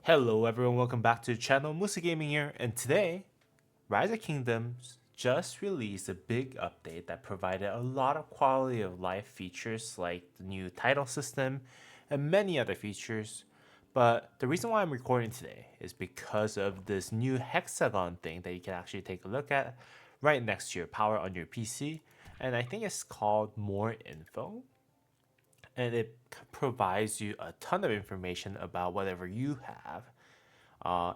Hello everyone, welcome back to the channel. Musa Gaming here, and today, Rise of Kingdoms just released a big update that provided a lot of quality of life features like the new title system and many other features. But the reason why I'm recording today is because of this new Hexagon thing that you can actually take a look at right next to your power on your PC. And I think it's called More Info, and it provides you a ton of information about whatever you have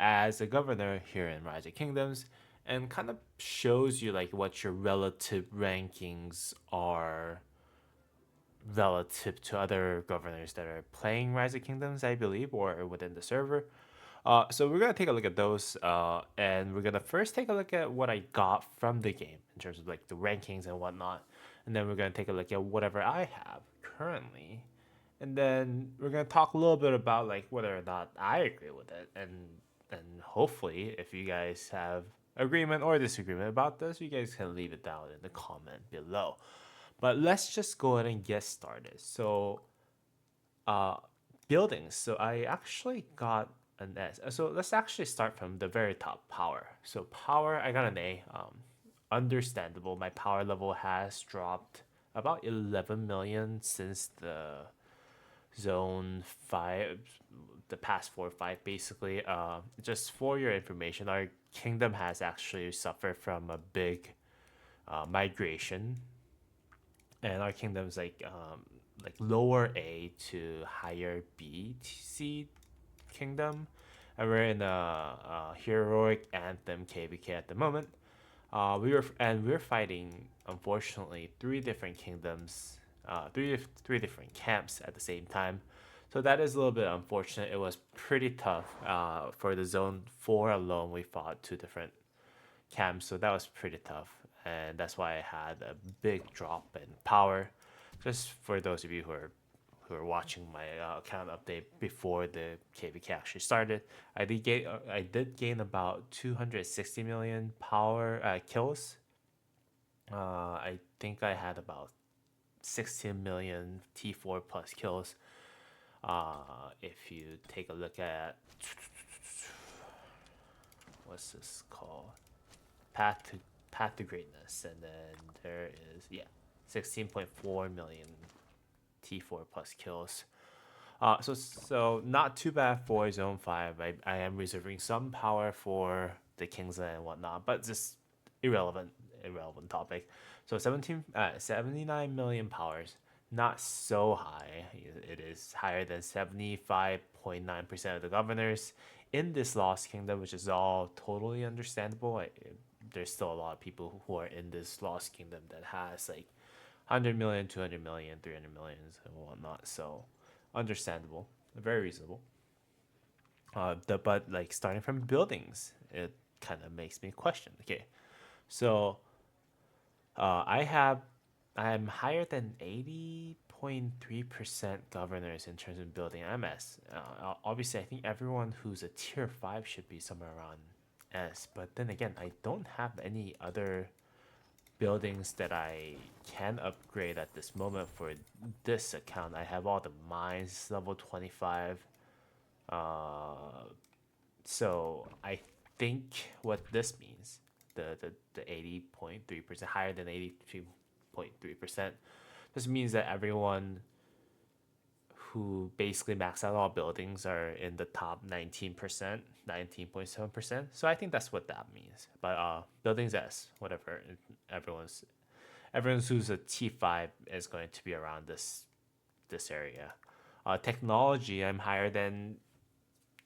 as a governor here in Rise of Kingdoms, and kind of shows you like what your relative rankings are relative to other governors that are playing Rise of Kingdoms, I believe, or within the server. So we're gonna take a look at those, and we're gonna first take a look at what I got from the game in terms of like the rankings and whatnot, and then we're gonna take a look at whatever I have currently, and then we're gonna talk a little bit about like whether or not I agree with it, and hopefully if you guys have agreement or disagreement about this, you guys can leave it down in the comment below. But let's just go ahead and get started. So uh, buildings. So I actually got an S. So let's actually start from the very top. Power. So power, I got an A. Understandable. My power level has dropped about 11 million since the zone 5, the past 4 or 5 basically. Just for your information, our kingdom has actually suffered from a big migration, and our kingdom's like lower A to higher B C kingdom, and we're in a heroic anthem KVK at the moment. We were fighting, unfortunately, three different kingdoms, three different camps at the same time. So that is a little bit unfortunate. It was pretty tough. For the zone 4 alone, we fought two different camps, so that was pretty tough, and that's why I had a big drop in power. Just for those of you who are watching my account update before the KVK actually started, I did gain about 260 million power kills. I think I had about 16 million T4 plus kills. If you take a look at what's this called, path to path to greatness, and then there is 16.4 million T4 plus kills. So not too bad for zone 5. I am reserving some power for the Kingsland and whatnot, but just irrelevant topic. So 79 million powers, not so high. It is higher than 75.9% of the governors in this Lost Kingdom, which is all totally understandable. There's still a lot of people who are in this Lost Kingdom that has like 100 million, 200 million, 300 millions, and whatnot. So understandable, very reasonable. But like starting from buildings, it kind of makes me question. Okay, so I'm higher than 80.3% governors in terms of building MS. Obviously, I think everyone who's a tier 5 should be somewhere around S. But then again, I don't have any other buildings that I can upgrade at this moment for this account. I have all the mines level 25. So I think what this means, the 80.3%, higher than 83.3%, this means that everyone who basically max out all buildings are in the top 19%, 19.7%. So I think that's what that means. But buildings S, whatever. Everyone's who's a T5 is going to be around this area. Technology, I'm higher than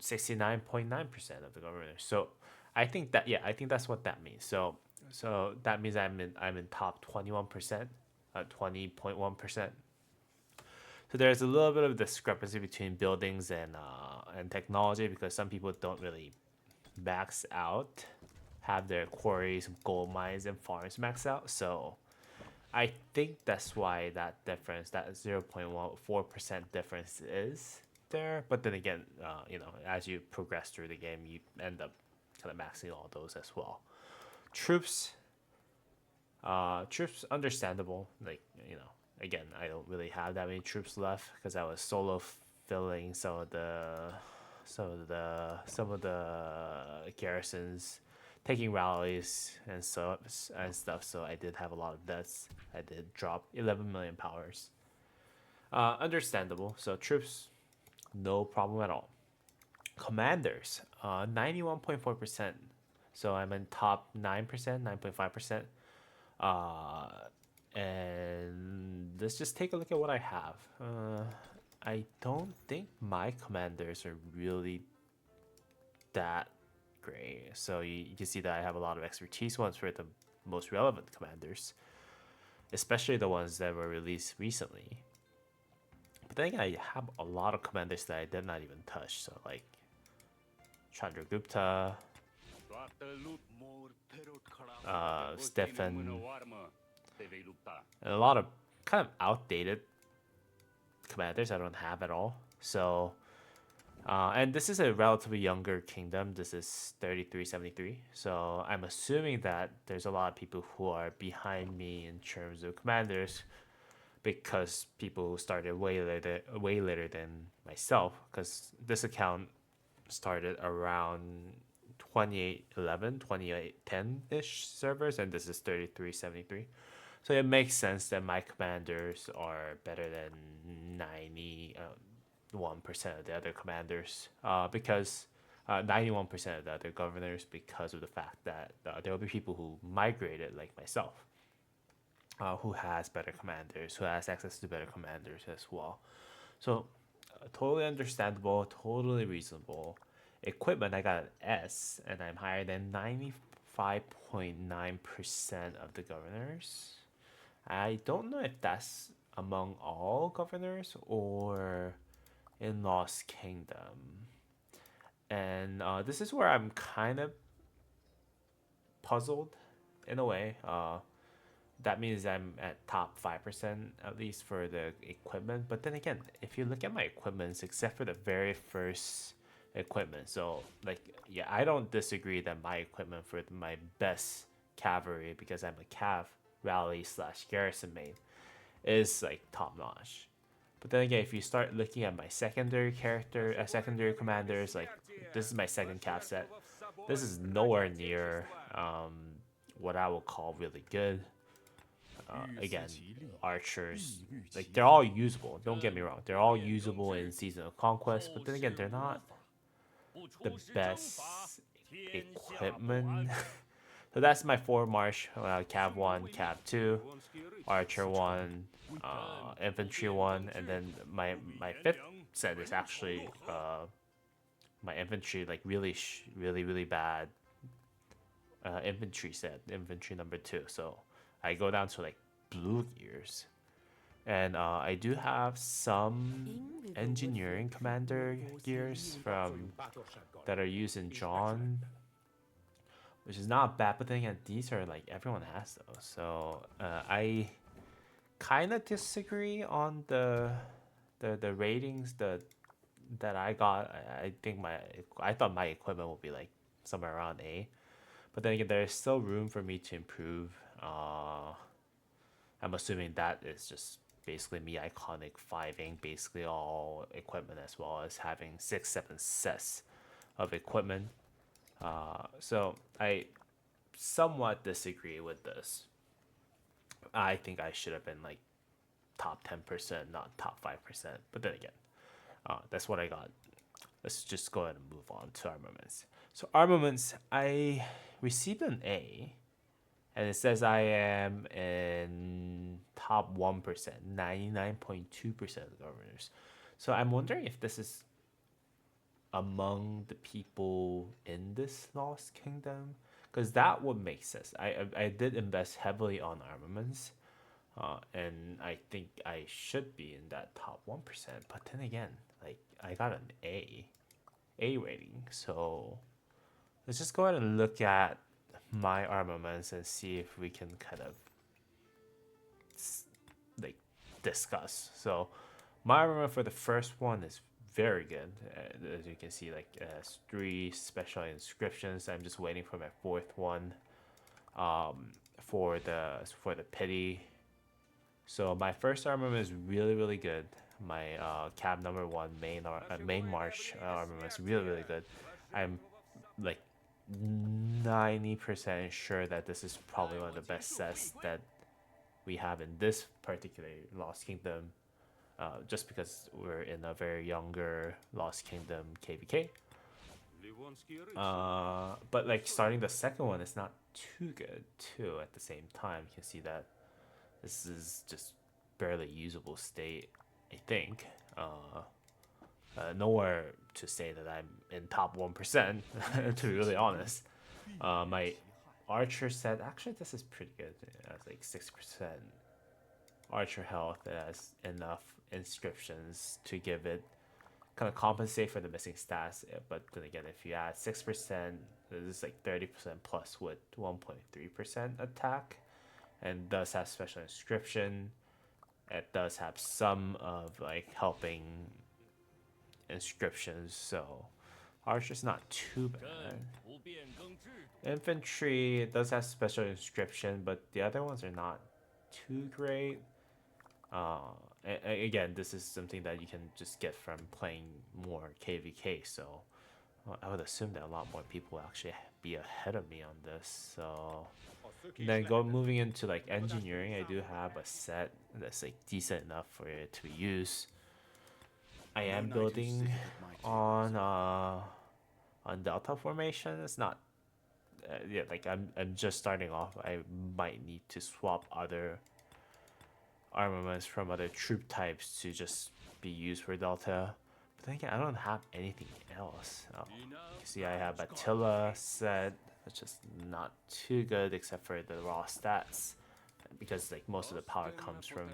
69.9% of the governors. So I think that's what that means. So that means I'm in top 21%, 20.1%. So there's a little bit of discrepancy between buildings and technology, because some people don't really max out, have their quarries, gold mines, and farms max out. So I think that's why that difference, that 0.14% difference is there. But then again, as you progress through the game, you end up kind of maxing all those as well. Troops, troops understandable. Like, again, I don't really have that many troops left because I was solo filling some of the some of the garrisons taking rallies and stuff. So I did have a lot of deaths. I did drop 11 million powers. Understandable. So troops, no problem at all. Commanders, 91.4%. So I'm in top 9%, 9.5%. Uh, and let's just take a look at what I have. I don't think my commanders are really that great. So you can see that I have a lot of expertise ones for the most relevant commanders, especially the ones that were released recently. But then again, I have a lot of commanders that I did not even touch. So like Chandragupta, Stefan, and a lot of kind of outdated commanders I don't have at all. So, and this is a relatively younger kingdom. This is 3373. So I'm assuming that there's a lot of people who are behind me in terms of commanders, because people who started way later than myself. Because this account started around 2811, 2810 ish servers, and this is 3373. So it makes sense that my commanders are better than 91% of the other commanders, because 91% of the other governors, because of the fact that there will be people who migrated like myself, who has better commanders, who has access to better commanders as well. So totally understandable, totally reasonable. Equipment, I got an S, and I'm higher than 95.9% of the governors. I don't know if that's among all governors or in Lost Kingdom. And this is where I'm kind of puzzled in a way. That means I'm at top 5% at least for the equipment. But then again, if you look at my equipments, except for the very first equipment, so like, yeah, I don't disagree that my equipment for my best cavalry, because I'm a cav rally / garrison main, is like top notch. But then again, if you start looking at my secondary secondary commanders, like this is my second cav set. This is nowhere near what I would call really good. Again, archers, like they're all usable. Don't get me wrong, they're all usable in Season of Conquest. But then again, they're not the best equipment. So that's my 4 march, Cav 1, Cav 2, Archer 1, Infantry 1, and then my fifth set is actually my infantry, like really bad infantry set, infantry number 2. So I go down to like blue gears. And I do have some engineering commander gears from that are used in John, which is not bad. But then again, these are like everyone has those. So I kind of disagree on the ratings that I got. I think I thought my equipment would be like somewhere around A, but then again, there's still room for me to improve. I'm assuming that is just basically me iconic 5ing basically all equipment, as well as having 6-7 sets of equipment. So I somewhat disagree with this. I think I should have been like top 10%, not top 5%. But then again, that's what I got. Let's just go ahead and move on to armaments. So armaments, I received an A, and it says I am in top 1%, 99.2% of the governors. So I'm wondering if this is among the people in this Lost Kingdom, because that would make sense. I did invest heavily on armaments, and I think I should be in that top 1%. But then again, like I got an A rating. So let's just go ahead and look at my armaments and see if we can kind of like discuss. So my armament for the first one is very good. As you can see, like 3 special inscriptions. I'm just waiting for my 4th one for the pity. So my first armament is really good. my cab number one main march armament is really good. I'm like 90% sure that this is probably one of the best sets that we have in this particular Lost Kingdom, just because we're in a very younger Lost Kingdom KVK. But like starting the second one is not too good too. At the same time, you can see that this is just barely usable state, I think. Nowhere to say that I'm in top 1%, to be really honest. My archer set, actually, this is pretty good. It has like 6% archer health. It has enough inscriptions to give it kind of compensate for the missing stats. But then again, if you add 6%, this is like 30% plus with 1.3% attack, and does have special inscription. It does have some of like helping inscriptions, so archer's not too bad. Infantry, it does have special inscription, but the other ones are not too great. Again, this is something that you can just get from playing more KVK, so I would assume that a lot more people will actually be ahead of me on this. So then moving into like engineering, I do have a set that's like decent enough for it to be used. I am building on Delta formation. It's not yeah, like I'm just starting off. I might need to swap other armaments from other troop types to just be used for Delta. But then again, I don't have anything else. You see, I have Attila set, which is not too good except for the raw stats, because like most of the power comes from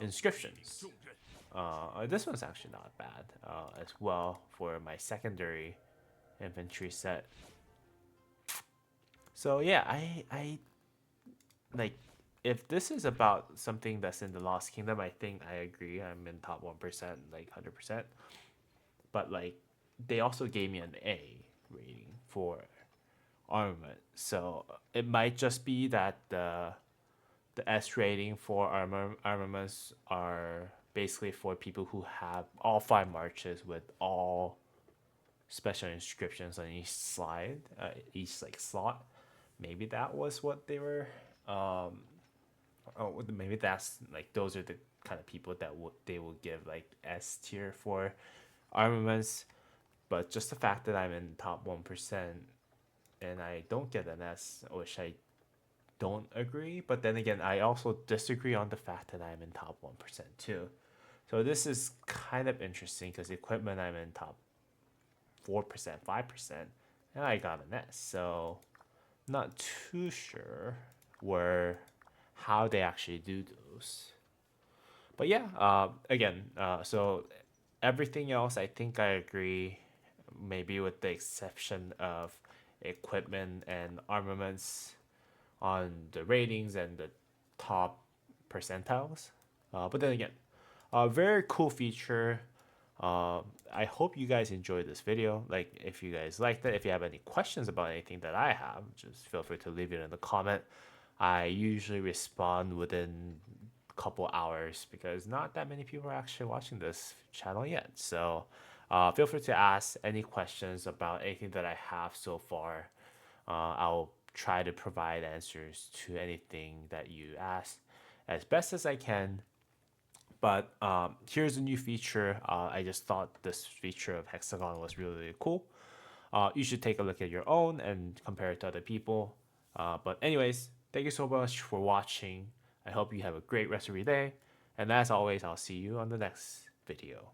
inscriptions. This one's actually not bad as well for my secondary infantry set. So yeah, I like, if this is about something that's in the Lost Kingdom, I think I agree. I'm in top 1%, like 100%. But like, they also gave me an A rating for armament, so it might just be that the S rating for armaments are basically for people who have all 5 marches with all special inscriptions on each slide, each like slot. Maybe that was what they were. Maybe that's like, those are the kind of people that they will give like S tier for armaments. But just the fact that I'm in top 1% and I don't get an S, which I don't agree. But then again, I also disagree on the fact that I'm in top 1% too. So this is kind of interesting because equipment, I'm in top 4%, 5%, and I got an S. So not too sure how they actually do those. But yeah, again, so everything else, I think I agree, maybe with the exception of equipment and armaments on the ratings and the top percentiles. But then again, a very cool feature. I hope you guys enjoyed this video. Like, if you guys liked it, if you have any questions about anything that I have, just feel free to leave it in the comment. I usually respond within a couple hours because not that many people are actually watching this channel yet. So feel free to ask any questions about anything that I have so far. I'll try to provide answers to anything that you ask as best as I can. But here's a new feature. I just thought this feature of Hexagon was really cool. You should take a look at your own and compare it to other people. But anyways, thank you so much for watching. I hope you have a great rest of your day. And as always, I'll see you on the next video.